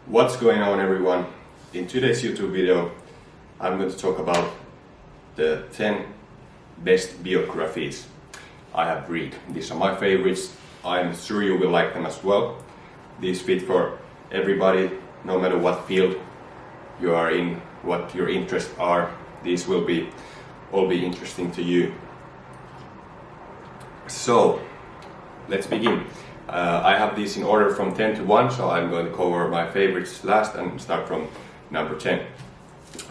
What's going on, everyone? In today's YouTube video I'm going to talk about the 10 best biographies I have read. These are my favorites. I'm sure you will like them as well. These fit for everybody, no matter what field you are in, what your interests are. These will all be interesting to you. So let's begin. I have these in order from 10 to 1, so I'm going to cover my favorites last and start from number 10.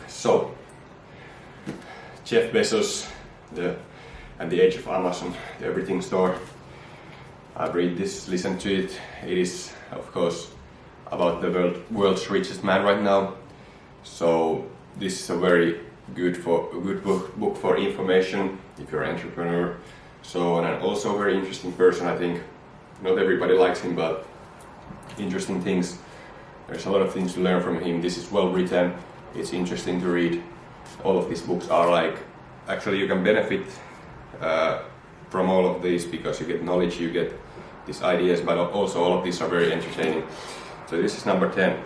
So, Jeff Bezos, at the age of Amazon, the everything store. I've read this, listened to it. It is, of course, about the world's richest man right now. So this is a very good book for information if you're an entrepreneur. So, and also a very interesting person, I think. Not everybody likes him, but interesting things. There's a lot of things to learn from him. This is well written. It's interesting to read. All of these books are like, actually you can benefit from all of these because you get knowledge, you get these ideas, but also all of these are very entertaining. So this is number 10.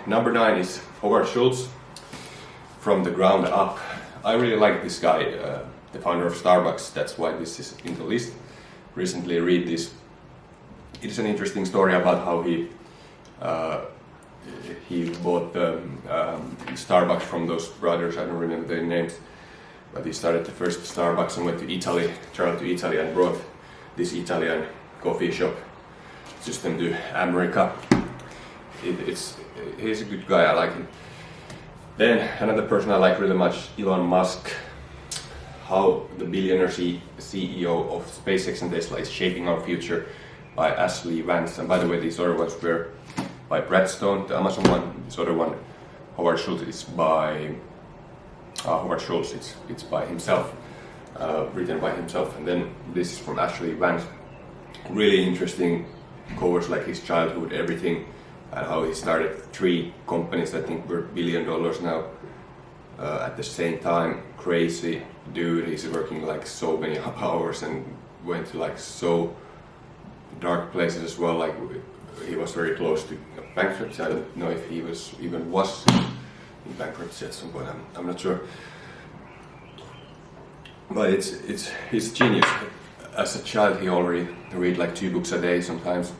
Number 9 is Howard Schultz, From the Ground Up. I really like this guy, the founder of Starbucks. That's why this is in the list. Recently read this. It is an interesting story about how he bought the Starbucks from those brothers. I don't remember their names, but he started the first Starbucks and went to Italy, traveled to Italy and brought this Italian coffee shop system to America. He's a good guy, I like him. Then another person I like really much, Elon Musk. How the billionaire CEO of SpaceX and Tesla is shaping our future, by Ashley Vance. And by the way, these other ones were by Brad Stone, the Amazon one. This other one, Howard Schultz, is by Howard Schultz. It's by himself, written by himself. And then this is from Ashley Vance. Really interesting. Covers like his childhood, everything, and how he started 3 companies. I think were $1 billion now. At the same time, crazy dude. He's working like so many hours and went to like so dark places as well. Like he was very close to bankruptcy. I don't know if he was in bankruptcy at some point. I'm not sure. But he's genius. As a child, he already read like 2 books a day sometimes.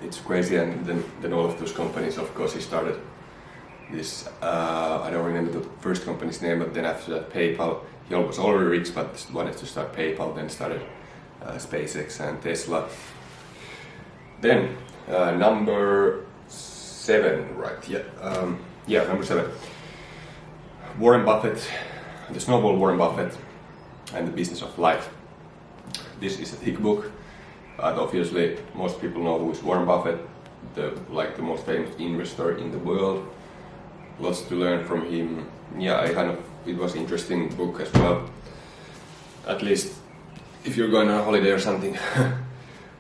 It's crazy. And then all of those companies, of course, he started this. I don't remember the first company's name, but then after that, PayPal. He was already rich, but wanted to start PayPal. Then started SpaceX and Tesla. Then number 7, right? Yeah, number 7. Warren Buffett, The Snowball Warren Buffett and the Business of Life. This is a thick book, but obviously most people know who is Warren Buffett, the most famous investor in the world. Lots to learn from him. Yeah, it was an interesting book as well. At least if you're going on a holiday or something,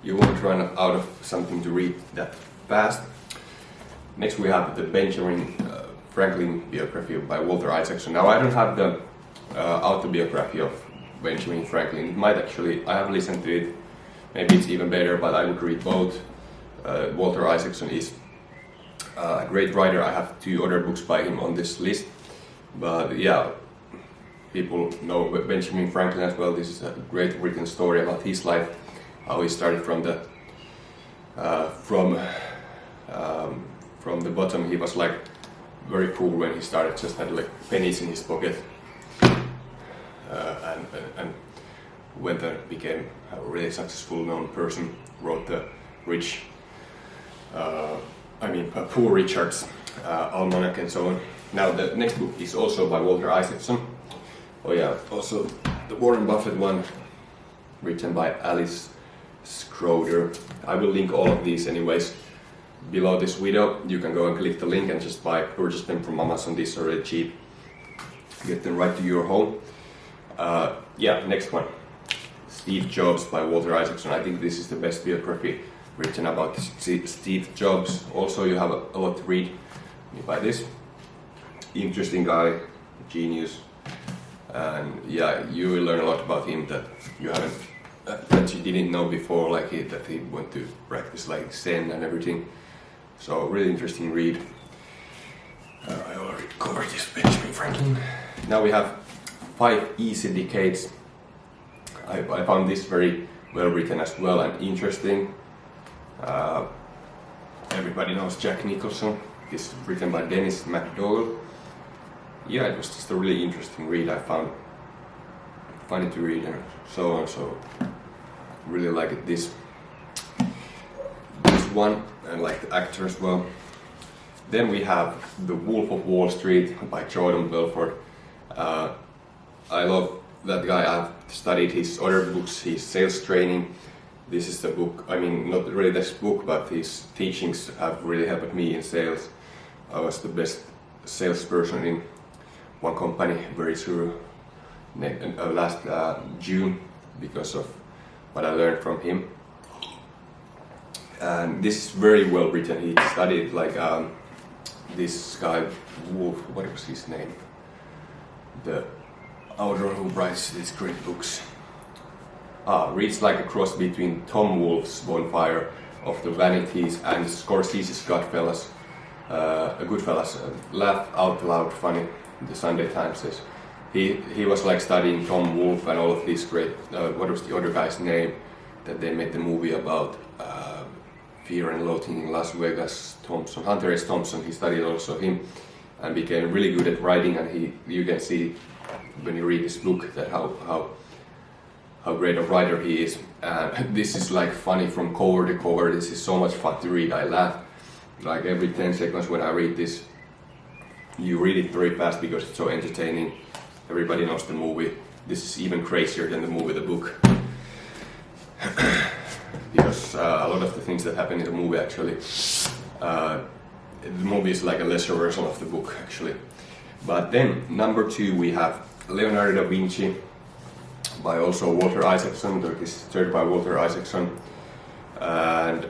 you won't run out of something to read that fast. Next we have the Benjamin Franklin biography by Walter Isaacson. Now I don't have the autobiography of Benjamin Franklin. It might actually, I have listened to it, maybe it's even better, but I would read both. Walter Isaacson is a great writer. I have 2 other books by him on this list, but yeah, people know Benjamin Franklin as well. This is a great written story about his life, how he started from the bottom. He was like very poor when he started, just had like pennies in his pocket, and went and became a really successful known person. Wrote the Poor Richard's Almanac and so on. Now the next book is also by Walter Isaacson. Oh yeah, also the Warren Buffett one, written by Alice Schroeder. I will link all of these anyways below this video. You can go and click the link and just purchase them from Amazon. These are really cheap. Get them right to your home. Yeah, next one. Steve Jobs by Walter Isaacson. I think this is the best biography written about Steve Jobs. Also, you have a lot to read by this. Interesting guy, genius. And yeah, you will learn a lot about him that you didn't know before, like that he went to practice like Zen and everything. So really interesting read. I already covered this Benjamin Franklin. Now we have 5 Easy Decades. I found this very well written as well and interesting. Everybody knows Jack Nicholson. This is written by Dennis McDowell. Yeah, it was just a really interesting read. I found funny to read and so on. So really liked this one, and like the actor as well. Then we have The Wolf of Wall Street by Jordan Belfort. I love that guy. I've studied his other books, his sales training. This is the book, I mean, not really this book, but his teachings have really helped me in sales. I was the best salesperson in one company very true last June because of what I learned from him. And this is very well written. He studied like this guy Wolf, what was his name? The author who writes these great books. Reads like a cross between Tom Wolfe's Bonfire of the Vanities and Scorsese's Goodfellas. Goodfellas, laugh out loud funny, the Sunday Times says. He was like studying Tom Wolfe and all of these great, what was the other guy's name that they made the movie about, Fear and Loathing in Las Vegas, Thompson, Hunter S. Thompson. He studied also him and became really good at writing, and you can see when you read this book that how great a writer he is. This is like funny from cover to cover. This is so much fun to read. I laugh like every 10 seconds when I read this. You read it very fast because it's so entertaining. Everybody knows the movie. This is even crazier than the movie, the book. Because a lot of the things that happen in the movie actually, the movie is like a lesser version of the book actually. But then number 2 we have Leonardo da Vinci by also Walter Isaacson. This is third by Walter Isaacson. And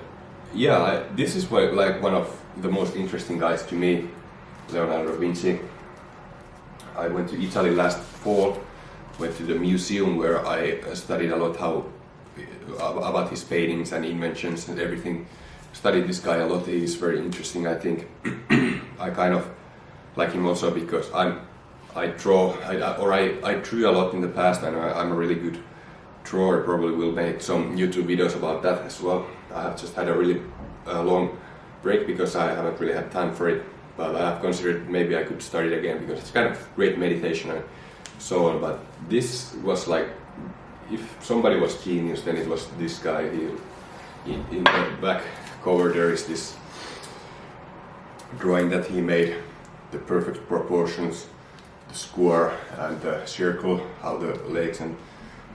yeah, this is like one of the most interesting guys to me, Leonardo da Vinci. I went to Italy last fall, went to the museum where I studied a lot about his paintings and inventions and everything. Studied this guy a lot. He's very interesting, I think. I kind of like him also because I drew a lot in the past, and I'm a really good drawer. Probably will make some YouTube videos about that as well. I have just had a really long break because I haven't really had time for it, but I have considered maybe I could start it again because it's kind of great meditation and so on. But this was like, if somebody was genius, then it was this guy. In the back cover there is this drawing that he made, the perfect proportions, the square and the circle, how the legs and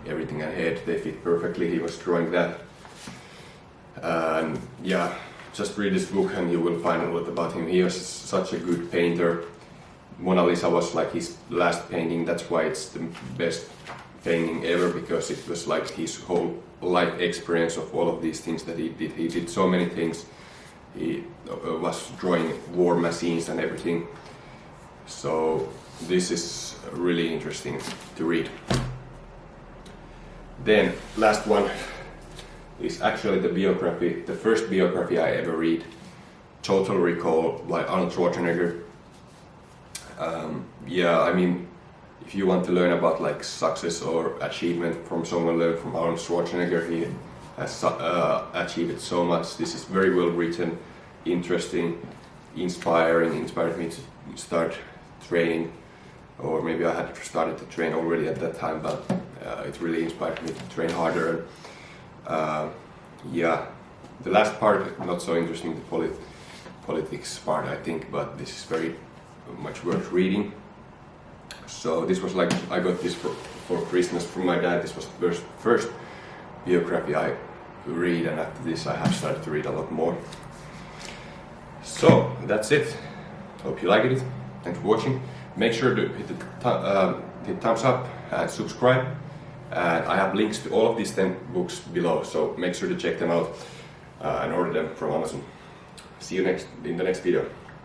everything and head, they fit perfectly. He was drawing that. And yeah, just read this book and you will find a lot about him. He was such a good painter. Mona Lisa was like his last painting. That's why it's the best painting ever, because it was like his whole life experience of all of these things that he did. He did so many things. He was drawing war machines and everything. So this is really interesting to read. Then last one is actually the biography, the first biography I ever read, Total Recall by Arnold Schwarzenegger. Yeah, I mean, if you want to learn about like success or achievement from someone, learn from Arnold Schwarzenegger. He has achieved so much. This is very well written, interesting, inspiring. Inspired me to start training, or maybe I had started to train already at that time, but it really inspired me to train harder. Yeah, the last part not so interesting, the politics part I think, but this is very much worth reading. So this was like, I got this for Christmas from my dad. This was the first biography I read, and after this I have started to read a lot more. So that's it. Hope you liked it. Thanks for watching. Make sure to hit the thumbs up and subscribe. And I have links to all of these 10 books below, so make sure to check them out and order them from Amazon. See you in the next video.